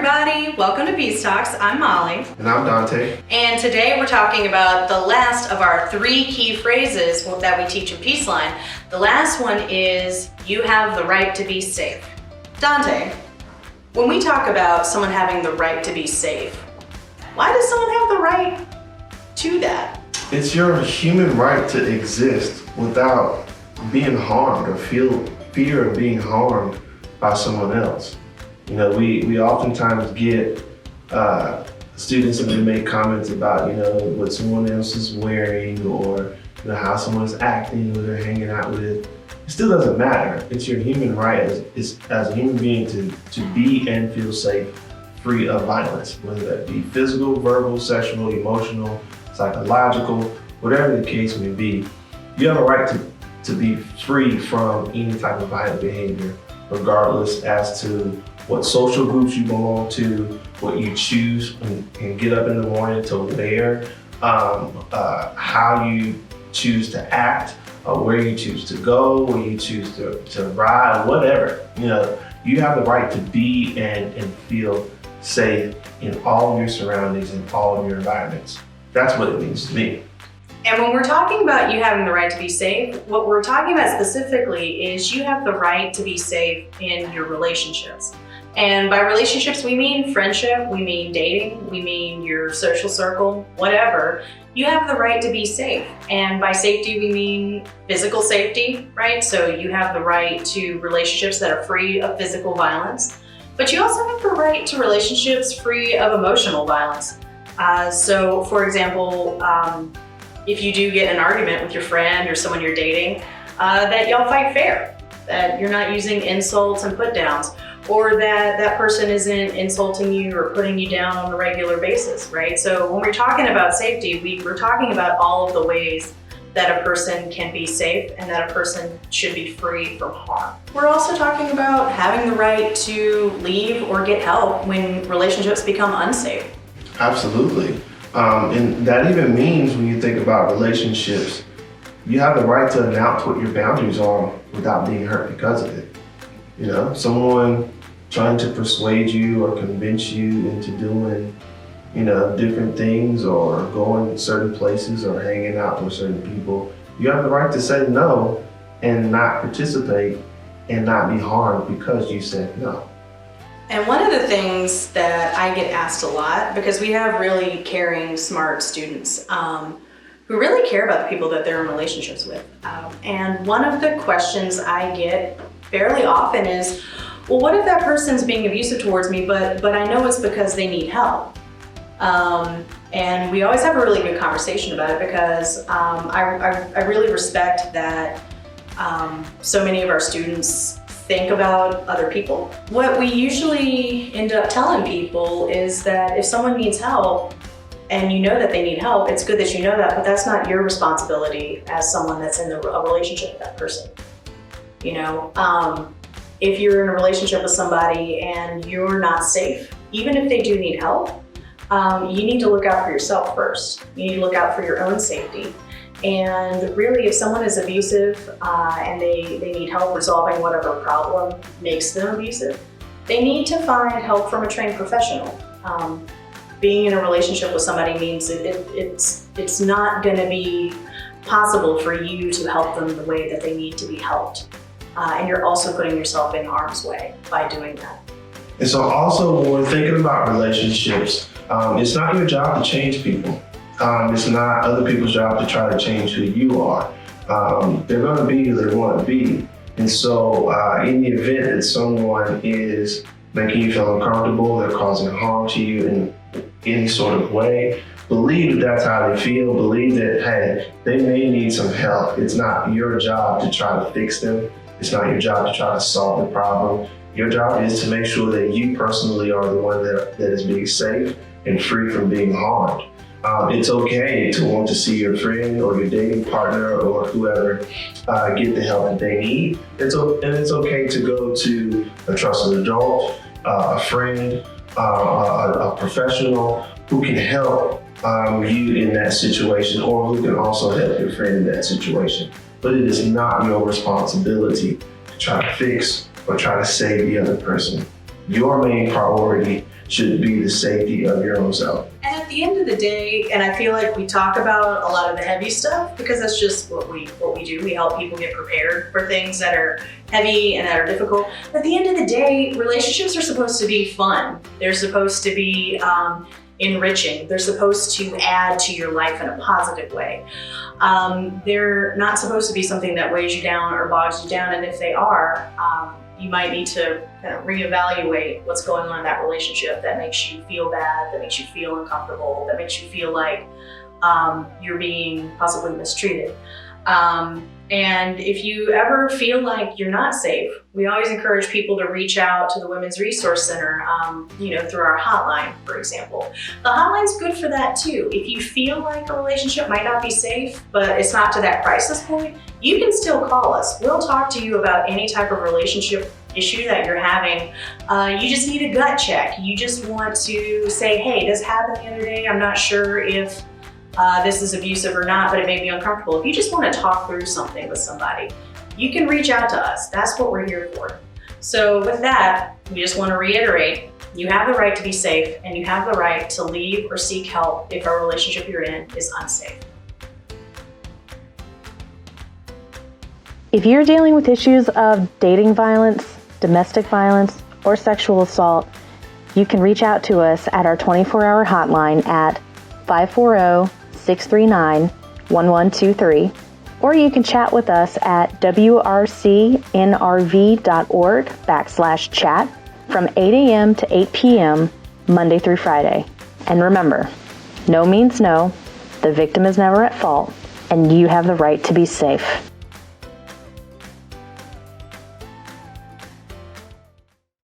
everybody, welcome to Peace Talks. I'm Molly. And I'm Donté. And today we're talking about the last of our 3 key phrases that we teach in Peaceline. The last one is, you have the right to be safe. Donté, when we talk about someone having the right to be safe, why does someone have the right to that? It's your human right to exist without being harmed or feel fear of being harmed by someone else. You know, we oftentimes get students that may make comments about, what someone else is wearing or how someone's acting, who they're hanging out with. It still doesn't matter. It's your human right as a human being to be and feel safe, free of violence, whether that be physical, verbal, sexual, emotional, psychological, whatever the case may be. You have a right to be free from any type of violent behavior, regardless as to what social groups you belong to, what you choose and get up in the morning to wear, how you choose to act, where you choose to go, where you choose to ride, whatever. You have the right to be and feel safe in all of your surroundings and all of your environments. That's what it means to me. And when we're talking about you having the right to be safe, what we're talking about specifically is you have the right to be safe in your relationships. And by relationships, we mean friendship, we mean dating, we mean your social circle, whatever. You have the right to be safe. And by safety, we mean physical safety, right? So you have the right to relationships that are free of physical violence, but you also have the right to relationships free of emotional violence. So for example, if you do get in an argument with your friend or someone you're dating, that y'all fight fair, that you're not using insults and put downs, or that person isn't insulting you or putting you down on a regular basis, right? So when we're talking about safety, we're talking about all of the ways that a person can be safe and that a person should be free from harm. We're also talking about having the right to leave or get help when relationships become unsafe. Absolutely. And that even means when you think about relationships, you have the right to announce what your boundaries are without being hurt because of it. Someone trying to persuade you or convince you into doing, different things or going certain places or hanging out with certain people, you have the right to say no and not participate and not be harmed because you said no. And one of the things that I get asked a lot, because we have really caring, smart students who really care about the people that they're in relationships with. And one of the questions I get fairly often is, well, what if that person's being abusive towards me, but I know it's because they need help? And we always have a really good conversation about it because I really respect that so many of our students think about other people. What we usually end up telling people is that if someone needs help and you know that they need help, it's good that you know that, but that's not your responsibility as someone that's in a relationship with that person. If you're in a relationship with somebody and you're not safe, even if they do need help, you need to look out for yourself first. You need to look out for your own safety. And really, if someone is abusive and they need help resolving whatever problem makes them abusive, they need to find help from a trained professional. Being in a relationship with somebody means it's not going to be possible for you to help them the way that they need to be helped. And you're also putting yourself in harm's way by doing that. And so also when we're thinking about relationships, it's not your job to change people. It's not other people's job to try to change who you are. They're going to be who they want to be. And so in the event that someone is making you feel uncomfortable, they're causing harm to you in any sort of way, believe that that's how they feel. Believe that, hey, they may need some help. It's not your job to try to fix them. It's not your job to try to solve the problem. Your job is to make sure that you personally are the one that is being safe and free from being harmed. It's okay to want to see your friend or your dating partner or whoever get the help that they need. And it's okay to go to a trusted adult, a friend, a professional who can help you in that situation, or who can also help your friend in that situation. But it is not your responsibility to try to fix or try to save the other person. Your main priority should be the safety of your own self. And at the end of the day, and I feel like we talk about a lot of the heavy stuff because that's just what we do. We help people get prepared for things that are heavy and that are difficult. But at the end of the day, relationships are supposed to be fun. They're supposed to be enriching. They're supposed to add to your life in a positive way. They're not supposed to be something that weighs you down or bogs you down. And if they are, you might need to kind of reevaluate what's going on in that relationship that makes you feel bad, that makes you feel uncomfortable, that makes you feel like you're being possibly mistreated. And if you ever feel like you're not safe, we always encourage people to reach out to the Women's Resource Center, through our hotline, for example. The hotline's good for that too. If you feel like a relationship might not be safe, but it's not to that crisis point, you can still call us. We'll talk to you about any type of relationship issue that you're having. You just need a gut check. You just want to say, hey, this happened the other day. I'm not sure if this is abusive or not, but it made me uncomfortable. If you just want to talk through something with somebody, you can reach out to us. That's what we're here for. So with that, we just want to reiterate, you have the right to be safe and you have the right to leave or seek help if a relationship you're in is unsafe. If you're dealing with issues of dating violence, domestic violence, or sexual assault, you can reach out to us at our 24-hour hotline at 540-639-1123, or you can chat with us at wrcnrv.org/chat from 8 a.m. to 8 p.m. Monday through Friday. And remember, no means no, the victim is never at fault, and you have the right to be safe.